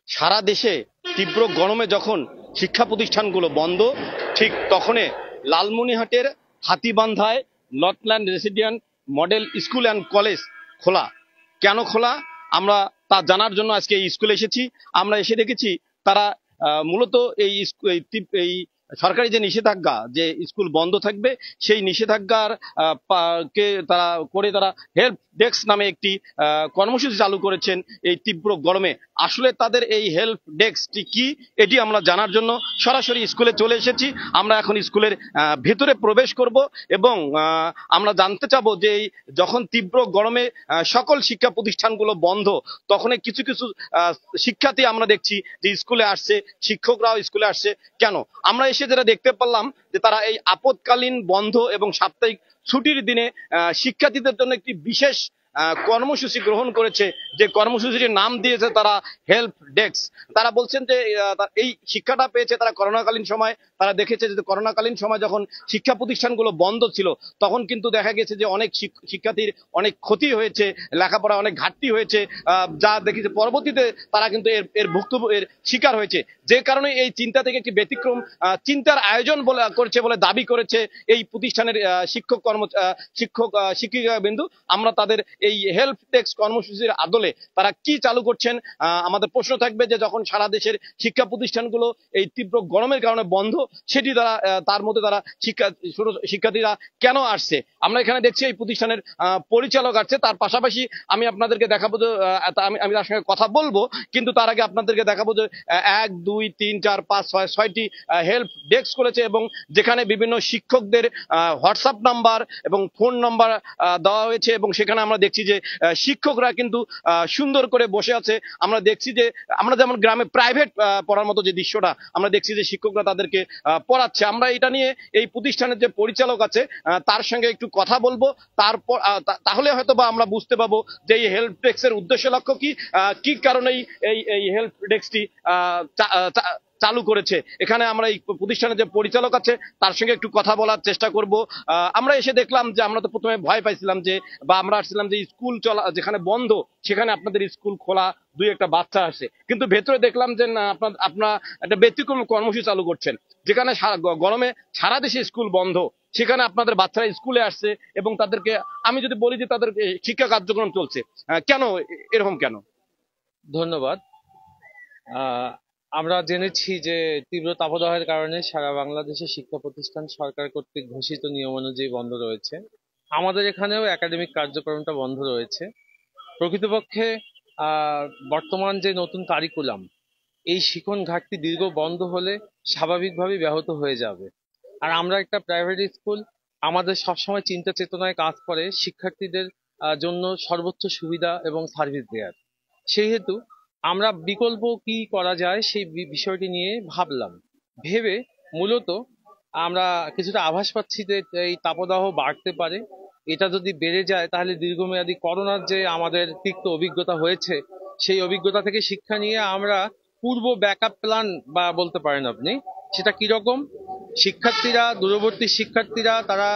সারা দেশে তীব্র গরমে যখন শিক্ষা প্রতিষ্ঠানগুলো বন্ধ, ঠিক তখনই লালমনিরহাটের হাতীবান্ধায় Northland resident model school and college খোলা। কেন খোলা আমরা তা জানার জন্য আজকে এই স্কুলে এসেছি। আমরা এসে দেখেছি তারা মূলত এই সরকারি যে নিষেধাজ্ঞা যে স্কুল বন্ধ থাকবে, সেই নিষেধাজ্ঞার তারা হেল্প ডেস্ক নামে একটি কর্মসূচি চালু করেছেন এই তীব্র গরমে। আসলে তাদের এই হেল্প ডেস্কটি কি, এটি আমরা জানার জন্য সরাসরি স্কুলে চলে এসেছি। আমরা এখন স্কুলের ভেতরে প্রবেশ করব এবং আমরা জানতে চাবো যে যখন তীব্র গরমে সকল শিক্ষা প্রতিষ্ঠানগুলো বন্ধ, তখন কিছু কিছু শিক্ষার্থী আমরা দেখছি যে স্কুলে আসছে, শিক্ষকরাও স্কুলে আসছে। কেন আমরা এসে যেটা দেখতে পারলাম যে তারা এই আপদকালীন বন্ধ এবং সাপ্তাহিক ছুটির দিনে শিক্ষার্থীদের জন্য একটি বিশেষ কর্মসূচি গ্রহণ করেছে, যে কর্মসূচির নাম দিয়েছে তারা হেল্প ডেস্ক। তারা বলছেন যে এই শিক্ষাটা পেয়েছে তারা করোনাকালীন সময়। তারা দেখেছে যে করোনাকালীন সময় যখন শিক্ষা প্রতিষ্ঠানগুলো বন্ধ ছিল, তখন কিন্তু দেখা গেছে যে অনেক শিক্ষার্থীর অনেক ক্ষতি হয়েছে, লেখাপড়া অনেক ঘাটতি হয়েছে, যা দেখেছে পরবর্তীতে তারা কিন্তু এর শিকার হয়েছে। যে কারণে এই চিন্তা থেকে একটি ব্যতিক্রম চিন্তার আয়োজন করেছে বলে দাবি করেছে এই প্রতিষ্ঠানের শিক্ষিকা বিন্দু। আমরা তাদের এই হেল্প ডেস্ক কর্মসূচির আদলে তারা কি চালু করছেন, আমাদের প্রশ্ন থাকবে যে যখন সারা দেশের শিক্ষা প্রতিষ্ঠানগুলো এই তীব্র গরমের কারণে বন্ধ, সেটি তারা তার মধ্যে তারা শিক্ষার্থীরা কেন আসছে। আমরা এখানে দেখছি এই প্রতিষ্ঠানের পরিচালক আসছে, তার পাশাপাশি আমি আপনাদেরকে দেখাবো যে আমি তার সঙ্গে কথা বলবো, কিন্তু তার আগে আপনাদেরকে দেখাবো যে 1 2 3 4 5 6 6টি হেল্প ডেস্ক করেছে এবং যেখানে বিভিন্ন শিক্ষকদের হোয়াটসঅ্যাপ নাম্বার এবং ফোন নাম্বার দেওয়া হয়েছে এবং সেখানে আমরা দেখছি যে শিক্ষকরা কিন্তু সুন্দর করে বসে আছে। আমরা দেখছি যে আমরা যেমন গ্রামে প্রাইভেট পড়ার মতো যে দৃশ্যটা আমরা দেখছি যে শিক্ষকরা তাদেরকে পড়াচ্ছে। আমরা এটা নিয়ে এই প্রতিষ্ঠানের যে পরিচালক আছে তার সঙ্গে একটু কথা বলবো, তারপর তাহলে হয়তো বা আমরা বুঝতে পারবো যে এই হেল্প ডেস্কের উদ্দেশ্য লক্ষ্য কি, কি কারণেই এই হেল্প ডেস্কটি চালু করেছে। এখানে আমরা এই প্রতিষ্ঠানের যে পরিচালক আছে তার সঙ্গে একটু কথা বলার চেষ্টা করব। আমরা এসে দেখলাম যে আমরা তো প্রথমে ভয় পাইছিলাম যে, বা আমরা আসছিলাম যে স্কুল চলা যেখানে বন্ধ সেখানে আপনাদের স্কুল খোলা, দুই একটা বাচ্চা আসে, কিন্তু ভেতরে দেখলাম যে না, আপনারা একটা ব্যতিক্রম কর্মসূচি চালু করছেন। যেখানে গরমে সারা দেশে স্কুল বন্ধ, সেখানে আপনাদের বাচ্চারা স্কুলে আসছে এবং তাদেরকে আমি যদি বলি যে তাদের শিক্ষা কার্যক্রম চলছে। কেন এরকম কেন? ধন্যবাদ। আহ, আমরা জেনেছি যে তীব্র তাপদাহের কারণে সারা বাংলাদেশে শিক্ষা প্রতিষ্ঠান সরকার কর্তৃক ঘোষিত নিয়ম অনুযায়ী বন্ধ রয়েছে। আমাদের এখানেও একাডেমিক কার্যক্রমটা বন্ধ রয়েছে। প্রকৃতপক্ষে বর্তমান যে নতুন কারিকুলাম, এই শিখন ঘাটতি দীর্ঘ বন্ধ হলে স্বাভাবিকভাবেই ব্যাহত হয়ে যাবে। আর আমরা একটা প্রাইভেট স্কুল, আমাদের সবসময় চিন্তা চেতনায় কাজ করে শিক্ষার্থীদের জন্য সর্বোচ্চ সুবিধা এবং সার্ভিস দেওয়ার। সেই হেতু আমরা বিকল্প কি করা যায় সেই বিষয়টি নিয়ে ভাবলাম। ভেবে মূলত আমরা কিছুটা আভাস পাচ্ছি যে এই তাপদাহ বাড়তে পারে। এটা যদি বেড়ে যায় তাহলে দীর্ঘমেয়াদী করোনার যে আমাদের তিক্ত অভিজ্ঞতা হয়েছে, সেই অভিজ্ঞতা থেকে শিক্ষা নিয়ে আমরা পূর্ব ব্যাকআপ প্ল্যান বা বলতে পারেন আপনি, সেটা কিরকম, শিক্ষার্থীরা দূরবর্তী শিক্ষার্থীরা তারা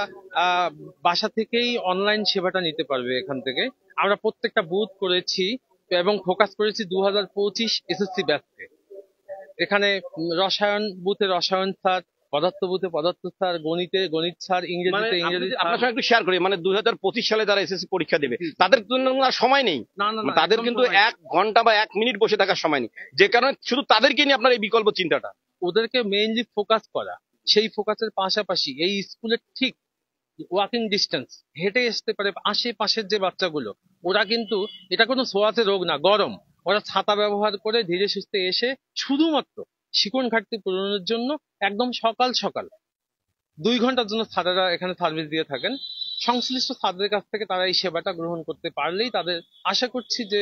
বাসা থেকেই অনলাইন সেবাটা নিতে পারবে। এখান থেকে আমরা প্রত্যেকটা বুথ করেছি এবং ফোকাস করেছি 2025 এসএসসি ব্যাচকে। এখানে রসায়ন বুথে রসায়ন স্যার, পদার্থ বুথে পদার্থ স্যার, গণিতে গণিত স্যার, ইংরেজিতে ইংরেজি স্যার। আপনার সঙ্গে একটু শেয়ার করি, মানে 2025 সালে যারা এসএসসি পরীক্ষা দেবে তাদের জন্য আর সময় নেই। না না না, তাদের একদম কিন্তু সময় নেই। 1 ঘন্টা বা 1 মিনিট বসে থাকার সময় নেই, যে কারণে শুধু তাদেরকে নিয়ে আপনার এই বিকল্প চিন্তাটা। ওদেরকে মেইনলি ফোকাস করা, সেই ফোকাসের পাশাপাশি এই স্কুলের ঠিক ওয়াকিং ডিস্টেন্স, হেঁটে আসতে পারে আশেপাশের যে বাচ্চাগুলো, ওরা কিন্তু এটা কোনো ছোঁয়াচে রোগ না, গরম, ওরা ছাতা ব্যবহার করে ধীরে সুস্থে এসে শুধুমাত্র শিকড় ঘাটতি পূরণের জন্য একদম সকাল সকাল 2 ঘন্টার জন্য স্যারেরা এখানে সার্ভিস দিয়ে থাকেন। সংশ্লিষ্ট স্যারদের কাছ থেকে তারা এই সেবাটা গ্রহণ করতে পারলেই তাদের আশা করছি যে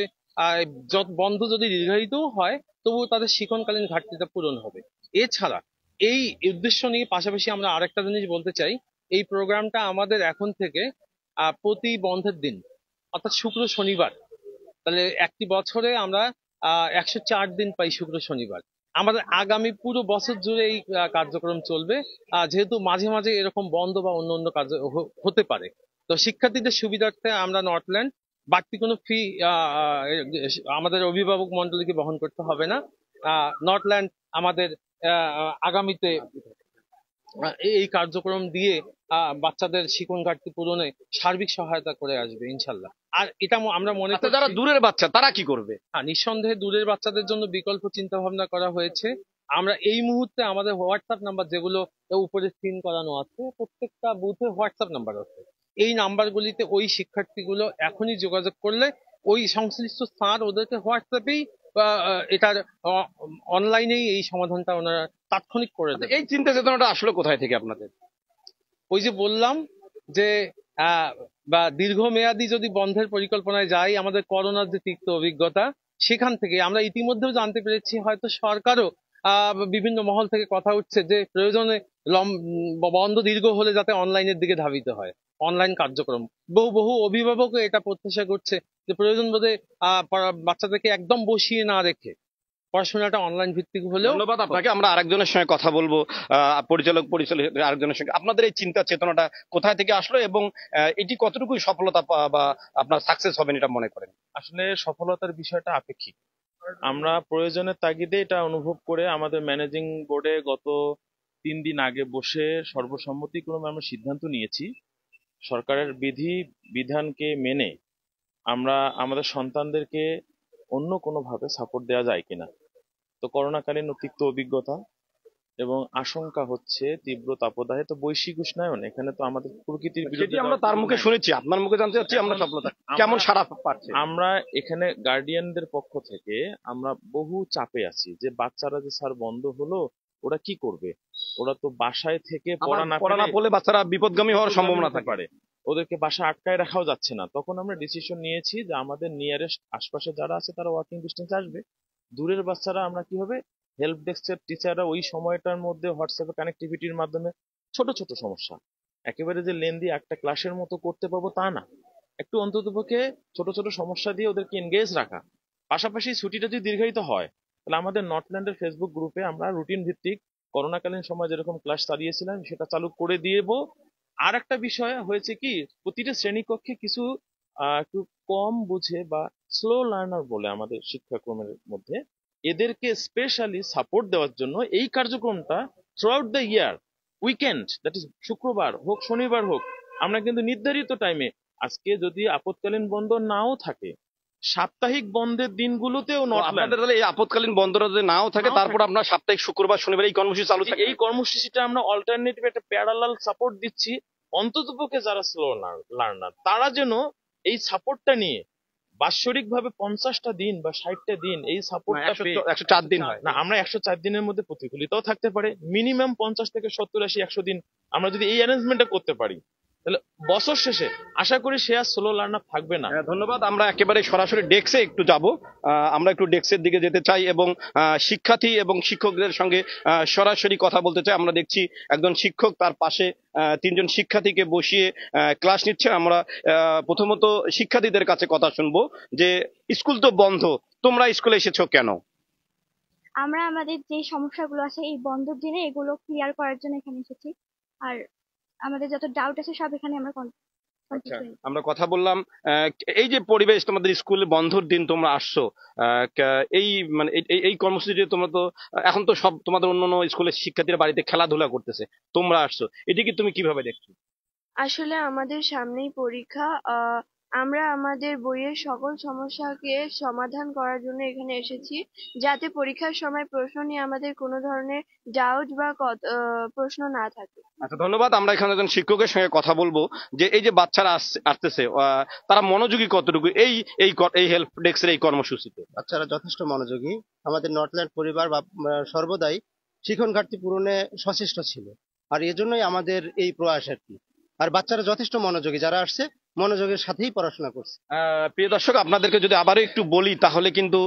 বন্ধ যদি দীর্ঘায়িতও হয় তবুও তাদের শিক্ষণকালীন ঘাটতিটা পূরণ হবে। এছাড়া এই উদ্দেশ্য নিয়ে পাশাপাশি আমরা আরেকটা জিনিস বলতে চাই, এই প্রোগ্রামটা আমাদের এখন থেকে প্রতি বন্ধের দিন অর্থাৎ শুক্র শনিবার, তাহলে একটি বছরে আমরা 104 দিন পাই শুক্র শনিবার। আমাদের আগামী পুরো বছর জুড়ে এই কার্যক্রম চলবে, যেহেতু মাঝে মাঝে এরকম বন্ধ বা অন্য অন্য কাজ হতে পারে। তো শিক্ষার্থীদের সুবিধার্থে আমরা নর্থল্যান্ড বাড়তি কোনো ফি আমাদের অভিভাবক মন্ডলীকে বহন করতে হবে না। নর্থল্যান্ড আমাদের আগামীতে এই কার্যক্রম দিয়ে বাচ্চাদের শিক্ষণ ঘাটতি পূরণে সার্বিক সহায়তা করে আসবে ইনশাল্লাহ। আর এটা আমরা মনে আচ্ছা, করি যারা দূরের বাচ্চা তারা কি করবে? নিঃসন্দেহে দূরের বাচ্চাদের জন্য বিকল্প চিন্তা ভাবনা করা হয়েছে। আমরা এই মুহূর্তে আমাদের হোয়াটসঅ্যাপ নাম্বার, যেগুলো উপরে স্ক্রিন করানো আছে, প্রত্যেকটা বুথে হোয়াটসঅ্যাপ নাম্বার আছে। এই নাম্বারগুলিতে ওই শিক্ষার্থীগুলো এখনই যোগাযোগ করলে ওই সংশ্লিষ্ট স্যার ওদেরকে হোয়াটসঅ্যাপেই এটার অনলাইনেই এই সমাধানটা ওনারা তাৎক্ষণিক করে দেবে। এই চিন্তা চেতনাটা আসলে কোথায় থেকে আপনাদের? ওই যে বললাম যে বা দীর্ঘমেয়াদী যদি বন্ধের পরিকল্পনায় যাই, আমাদের করোনার যে তিক্ত অভিজ্ঞতা, সেখান থেকে আমরা ইতিমধ্যেও জানতে পেরেছি হয়তো সরকারও বিভিন্ন মহল থেকে কথা উঠছে যে প্রয়োজনে বন্ধ দীর্ঘ হলে যাতে অনলাইনের দিকে ধাবিত হয়, অনলাইন কার্যক্রম। বহু বহু অভিভাবকও এটা প্রত্যাশা করছে যে প্রয়োজন বোধে বাচ্চাদেরকে একদম বসিয়ে না রেখে পড়াশোনাটা অনলাইন ভিত্তিক হলেও। ধন্যবাদ আপনাকে। আমরা আরেকজনের সঙ্গে কথা বলবো, পরিচালক আরেকজনের সঙ্গে। আপনাদের এই চিন্তা চেতনাটা কোথায় থেকে আসলো এবং এটি কতটুকু সফলতা বা আপনার সাকসেস হবেন এটা মনে করেন? আসলে সফলতার বিষয়টা আপেক্ষিক। আমরা প্রয়োজনের তাগিদে এটা অনুভব করে আমাদের ম্যানেজিং বোর্ডে গত 3 দিন আগে বসে সর্বসম্মতিক্রমে আমরা সিদ্ধান্ত নিয়েছি সরকারের বিধি বিধানকে মেনে আমরা আমাদের সন্তানদেরকে অন্য কোনোভাবে সাপোর্ট দেওয়া যায় কিনা। তো করোনাকালীন অতিরিক্ত অভিজ্ঞতা এবং আশঙ্কা হচ্ছে তীব্র তাপদাহে, তো বৈশ্বিক উষ্ণায়ন, এখানে তো আমাদের প্রকৃতির সেটি বিরুদ্ধে আমরা তার মুখে শুনেছি, আপনার মুখে জানতে চাচ্ছি আমরা সফলতা কেমন সাড়া পাচ্ছে। আমরা এখানে গার্ডিয়ানদের পক্ষ থেকে আমরা বহু চাপে আছি যে বাচ্চারা যে স্যার বন্ধ হলো ওরা কি করবে, ওরা তো বাসায় থেকে পড়া না পড়লে বাচ্চারা বিপদগামী হওয়ার সম্ভাবনা থাকে। পারে, ওদেরকে বাসা আটকায় রাখাও যাচ্ছে না। তখন আমরা ডিসিশন নিয়েছি যে আমাদের নিয়ারেস্ট আশপাশে যারা আছে তারা ওয়াকিং ডিস্টেন্স আসবে, দূরের বাচ্চারা আমরা কি হবে হেল্প ডেস্কের টিচাররা ওই সময়টার মধ্যে হোয়াটসঅ্যাপে কানেক্টিভিটির মাধ্যমে ছোট ছোট সমস্যা, একেবারে যে লেন্দি একটা ক্লাসের মতো করতে পারবো তা না, একটু অন্ততপক্ষে ছোট ছোট সমস্যা দিয়ে ওদেরকে এনগেজ রাখা। পাশাপাশি ছুটিটা যদি দীর্ঘায়িত হয় তাহলে আমাদের নর্থল্যান্ডের ফেসবুক গ্রুপে আমরা রুটিন ভিত্তিক করোনাকালীন সময় যেরকম ক্লাস চালিয়েছিলাম সেটা চালু করে দিয়েবো। আর একটা বিষয় হয়েছে কি, প্রতিটা শ্রেণীকক্ষে কিছু একটু কম বুঝে বা স্লো লার্নার বলে আমাদের শিক্ষাক্রমের মধ্যে, এদেরকে স্পেশালি সাপোর্ট দেওয়ার জন্য এই কার্যক্রমটা throughout the year, weekend, that is শুক্রবার হোক শনিবার হোক, আমরা কিন্তু নির্ধারিত টাইমে, আজকে যদি আপৎকালীন বন্ধ নাও থাকে সাপ্তাহিক বন্ধের দিনগুলোতেও আপনাদের তাহলে এই আপৎকালীন বন্ধটা যদি নাও থাকে তারপর আপনার সাপ্তাহিক শুক্রবার শনিবার এই কর্মসূচি চালু থাকে। এই কর্মসূচিটা আমরা অল্টারনেটিভ একটা প্যারালাল সাপোর্ট দিচ্ছি, অন্ততপক্ষে যারা স্লো লার্নার তারা যেন এই সাপোর্টটা নিয়ে বাৎসরিক ভাবে 50টা দিন বা 60টা দিন এই সাপোর্টটা 104 দিন হয় না, আমরা 104 দিনের মধ্যে প্রতিকূলতাও থাকতে পারে, মিনিমাম 50 থেকে 70 80 100 দিন আমরা যদি এই অ্যারেঞ্জমেন্টটা করতে পারি তাহলে বছর শেষে আশা করি সে আর স্লো লার্নার থাকবে না। ধন্যবাদ। আমরা একেবারে সরাসরি ডেস্কে একটু যাব, আমরা একটু ডেস্কের দিকে যেতে চাই এবং শিক্ষার্থী এবং শিক্ষকদের সঙ্গে সরাসরি কথা বলতে চাই। আমরা দেখছি একজন শিক্ষক তার পাশে 3জন শিক্ষার্থীকে বসিয়ে ক্লাস নিচ্ছে। আমরা প্রথমত শিক্ষার্থীদের কাছে কথা শুনবো যে স্কুল তো বন্ধ, তোমরা স্কুলে এসেছো কেন? আমরা আমাদের যে সমস্যাগুলো আছে এই বন্ধের দিনে এগুলো ক্লিয়ার করার জন্য এখানে এসেছি। আর আমাদের যত ডাউট আছে সব এখানে আমরা আমরা কথা বললাম। এই যে পরিবেশ, তোমাদের স্কুল বন্ধর দিন তোমরা আসছো, এই মানে এই কর্মসূচি তোমরা তো এখন তো সব তোমাদের অন্যান্য স্কুলের শিক্ষার্থীরা বাড়িতে খেলাধুলা করতেছে, তোমরা আসছো, এটি কি তুমি কিভাবে দেখছো? আসলে আমাদের সামনেই পরীক্ষা, আমরা আমাদের বইয়ের সকল সমস্যাকে সমাধান করার জন্য এখানে এসেছি, যাতে পরীক্ষার সময় প্রশ্ন নিয়ে আমাদের কোনো ধরনের ডাউট বা প্রশ্ন না থাকে। আচ্ছা, ধন্যবাদ। আমরা এখানে একজন শিক্ষকের সঙ্গে কথা বলবো যে এই যে বাচ্চারা আসতেছে তারা মনোযোগী কতটুকু এই হেল্প ডেস্কের এই কর্মসূচিতে? বাচ্চারা যথেষ্ট মনোযোগী। আমাদের নর্থল্যান্ড পরিবার সর্বদাই শিক্ষণ ঘাটতি পূরণে সচেষ্ট ছিল, আর এজন্যই আমাদের এই প্রয়াস আর কি। আর বাচ্চারা যথেষ্ট মনোযোগী, যারা আসছে মনোযোগের সাথেই পড়াশোনা করছে। প্রিয় দর্শক, আপনাদেরকে যদি আবারও একটু বলি তাহলে কিন্তু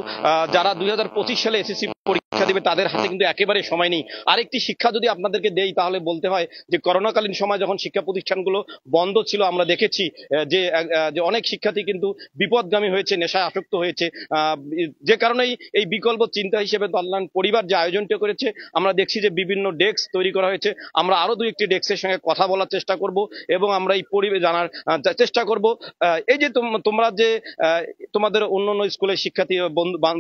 যারা 2025 সালে এসএসসি পরীক্ষা পরীক্ষা দিবে তাদের হাতে কিন্তু একেবারে সময় নেই। আরেকটি শিক্ষা যদি আপনাদেরকে দেই তাহলে বলতে হয় যে করোনাকালীন সময় যখন শিক্ষা প্রতিষ্ঠানগুলো বন্ধ ছিল আমরা দেখেছি যে অনেক শিক্ষার্থী কিন্তু বিপদগামী হয়েছে, নেশায় আসক্ত হয়েছে। যে কারণেই এই বিকল্প চিন্তা হিসেবে কল্যাণ পরিবার যে আয়োজনটা করেছে আমরা দেখছি যে বিভিন্ন ডেস্ক তৈরি করা হয়েছে। আমরা আরো দুই একটি ডেস্কের সঙ্গে কথা বলার চেষ্টা করব এবং আমরা এই পরিবেশ জানার চেষ্টা করব। এই যে তোমরা যে তোমাদের অন্য অন্য স্কুলের শিক্ষার্থী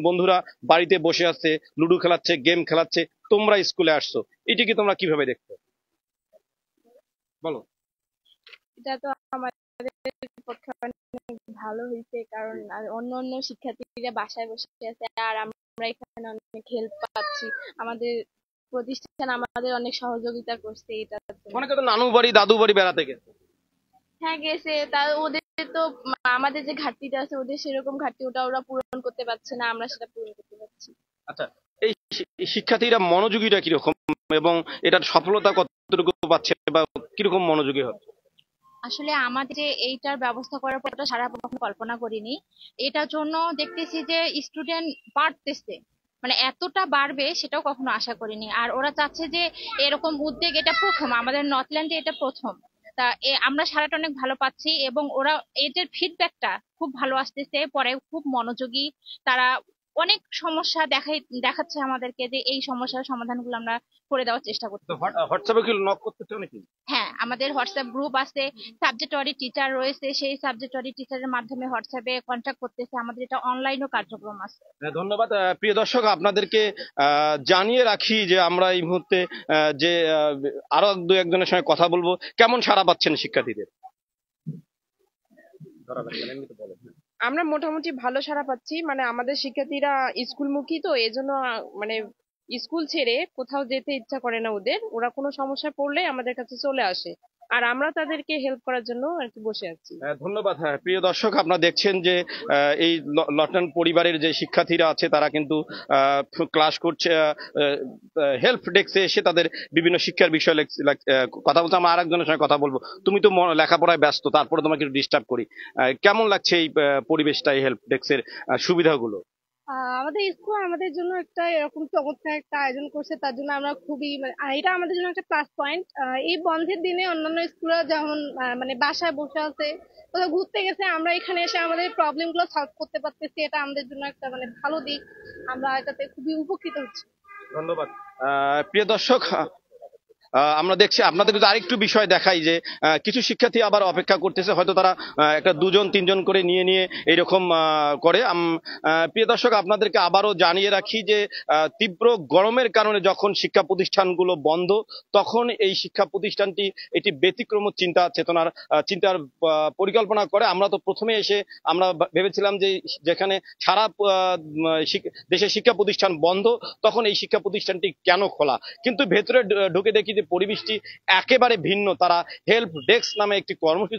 বন্ধুরা বাড়িতে বসে আছে, লুডো খেলাচ্ছে, গেম খেলাচ্ছে, তোমরা স্কুলে আসছো, এটি কি তোমরা কিভাবে দেখছো বলো? এটা তো আমাদের পক্ষে অনেক ভালো হয়েছে, কারণ অন্য অন্য শিক্ষার্থীরা বাসায় বসে আছে আর আমরা এখানে অনেক হেল্প পাচ্ছি। আমাদের প্রতিষ্ঠান আমাদের অনেক সহযোগিতা করছে এটার জন্য। অনেকে তো নানু বাড়ি দাদু বাড়ি বেড়াতে গেছে। হ্যাঁ গেছে, তা ওদের তো আমাদের যে ঘাটতিটা আছে ওদের সেরকম ঘাটতি ওরা পূরণ করতে পারছে না, আমরা সেটা পূরণ করতে পারছি। আচ্ছা, এই শিক্ষার্থীরা মনোযোগীটা কিরকম এবং এটার সফলতা কতটুকু পাচ্ছে বা কিরকম মনোযোগী হচ্ছে? আসলে আমাদের যে এইটার ব্যবস্থা করার পর সারা কখনো কল্পনা করিনি। এটার জন্য দেখতেছি যে স্টুডেন্ট বাড়তেছে, মানে এতটা বাড়বে সেটাও কখনো আশা করিনি। আর ওরা চাচ্ছে যে এরকম উদ্যোগ এটা প্রথম আমাদের নর্থল্যান্ডে, এটা প্রথম। তা আমরা সারাটা অনেক ভালো পাচ্ছি এবং ওরা এটার ফিডব্যাকটা খুব ভালো আসতেছে, পরে খুব মনোযোগী। তারা অনেক সমস্যা দেখাচ্ছে আমাদেরকে যে এই সমস্যার সমাধানগুলো আমরা করে দেওয়ার চেষ্টা করছি। হোয়াটসঅ্যাপে কি নক করতেছে নাকি? হ্যাঁ, আমাদের হোয়াটসঅ্যাপ গ্রুপ আছে, সাবজেক্টরি টিচার রয়েছে, সেই সাবজেক্টরি টিচারের মাধ্যমে হোয়াটসঅ্যাপে কন্ট্যাক্ট করতেছে। আমাদের এটা অনলাইনও কার্যক্রম আছে। ধন্যবাদ। প্রিয় দর্শক, আপনাদেরকে জানিয়ে রাখি যে আমরা এই মুহূর্তে যে আরো দু একজনের সঙ্গে কথা বলবো। কেমন সাড়া পাচ্ছেন শিক্ষার্থীদের? আমরা মোটামুটি ভালো সাড়া পাচ্ছি, মানে আমাদের শিক্ষার্থীরা স্কুলমুখী, তো এজন্য মানে স্কুল ছেড়ে কোথাও যেতে ইচ্ছা করে না ওদের। ওরা কোনো সমস্যায় পড়লে আমাদের কাছে চলে আসে আর আমরা তাদেরকে হেল্প করার জন্য আর কি বসে আছি। ধন্যবাদ। হ্যাঁ, প্রিয় দর্শক, আপনারা দেখছেন যে এই লটন পরিবারের যে শিক্ষার্থীরা আছে তারা কিন্তু ক্লাস করছে, হেল্প ডেস্কে এসে তাদের বিভিন্ন শিক্ষার বিষয়ে কথা বলছে। আমরা আরেকজনের সঙ্গে কথা বলবো। তুমি তো লেখাপড়ায় ব্যস্ত, তারপরে তোমাকে একটু ডিস্টার্ব করি। কেমন লাগছে এই পরিবেশটা, এই হেল্প ডেস্কের সুবিধাগুলো? আমাদের স্কুল আমাদের জন্য একটা এরকম চমৎকার একটা আয়োজন করছে, তার জন্য আমরা খুবই এটা আমাদের জন্য একটা প্লাস পয়েন্ট। এই বন্ধের দিনে অন্যান্য স্কুলে যেমন মানে বাসায় বসে আছে, কোথাও ঘুরতে গেছে, আমরা এখানে এসে আমাদের প্রবলেম গুলো সলভ করতে পারতেছি। এটা আমাদের জন্য একটা মানে ভালো দিক, আমরা এটাতে খুবই উপকৃত হচ্ছি। ধন্যবাদ। প্রিয় দর্শক, আমরা দেখছি আপনাদের কিন্তু আরেকটু বিষয় দেখাই যে কিছু শিক্ষার্থী আবার অপেক্ষা করতেছে, হয়তো তারা একটা দুজন তিনজন করে নিয়ে নিয়ে এইরকম করে। প্রিয় দর্শক, আপনাদেরকে আবারও জানিয়ে রাখি যে তীব্র গরমের কারণে যখন শিক্ষা প্রতিষ্ঠানগুলো বন্ধ, তখন এই শিক্ষা প্রতিষ্ঠানটি এটি ব্যতিক্রম চিন্তার পরিকল্পনা করে। আমরা তো প্রথমে এসে আমরা ভেবেছিলাম যে যেখানে সারা দেশে শিক্ষা প্রতিষ্ঠান বন্ধ, তখন এই শিক্ষা প্রতিষ্ঠানটি কেন খোলা, কিন্তু ভেতরে ঢুকে দেখি পরিবেশটি একেবারে ভিন্ন। তারা হেল্প ডেস্ক নামে একটি কর্মসূচি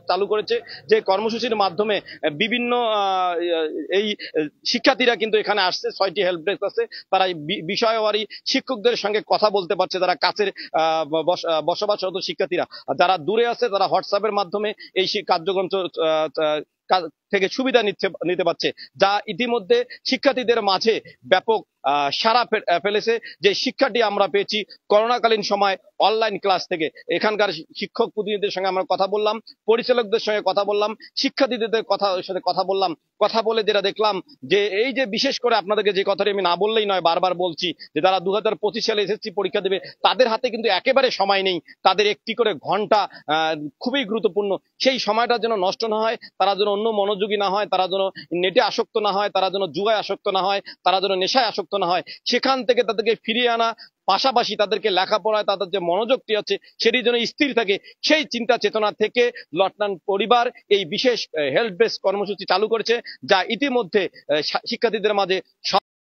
চালু করেছে, যে কর্মসূচির মাধ্যমে বিভিন্ন এই শিক্ষার্থীরা কিন্তু এখানে আসছে। 6টি হেল্প ডেস্ক আছে, তারা বিষয়ওয়ারি শিক্ষকদের সঙ্গে কথা বলতে পারছে। তারা কাছের বসবাসরত শিক্ষার্থীরা, যারা দূরে আছে, তারা হোয়াটসঅ্যাপের মাধ্যমে এই কার্যক্রম থেকে সুবিধা নিতে পারছে, যা ইতিমধ্যে শিক্ষার্থীদের মাঝে ব্যাপক সাড়া ফেলেছে। যে শিক্ষাটি আমরা পেয়েছি করোনাকালীন সময় অনলাইন ক্লাস থেকে। এখানকার শিক্ষক প্রতিনিধিদের সঙ্গে আমরা কথা বললাম, পরিচালকদের সঙ্গে কথা বললাম, শিক্ষার্থীদের সাথে কথা বললাম। কথা বলে যেটা দেখলাম যে এই যে বিশেষ করে আপনাদেরকে যে কথাটি আমি না বললেই নয়, বারবার বলছি যে যারা 2025 সালে এসএসসি পরীক্ষা দেবে তাদের হাতে কিন্তু একেবারে সময় নেই। তাদের একটি করে ঘন্টা খুবই গুরুত্বপূর্ণ। সেই সময়টা যেন নষ্ট না হয়, তারা যেন অন্য মনোযোগী না হয়, তারা যেন নেটে আসক্ত না হয়, তারা যেন জুয়ায় আসক্ত না হয়, তারা যেন নেশায় আসক্ত না হয়, সেখান থেকে তাদেরকে ফিরিয়ে আনা, পাশাপাশি তাদেরকে লেখাপড়ায় তাদের যে মনোযোগটি আছে সেটি যেন স্থির থাকে, সেই চিন্তা চেতনা থেকে লটনান পরিবার এই বিশেষ হেল্প ডেস্ক কর্মসূচি চালু করেছে, যা ইতিমধ্যে শিক্ষার্থীদের মাঝে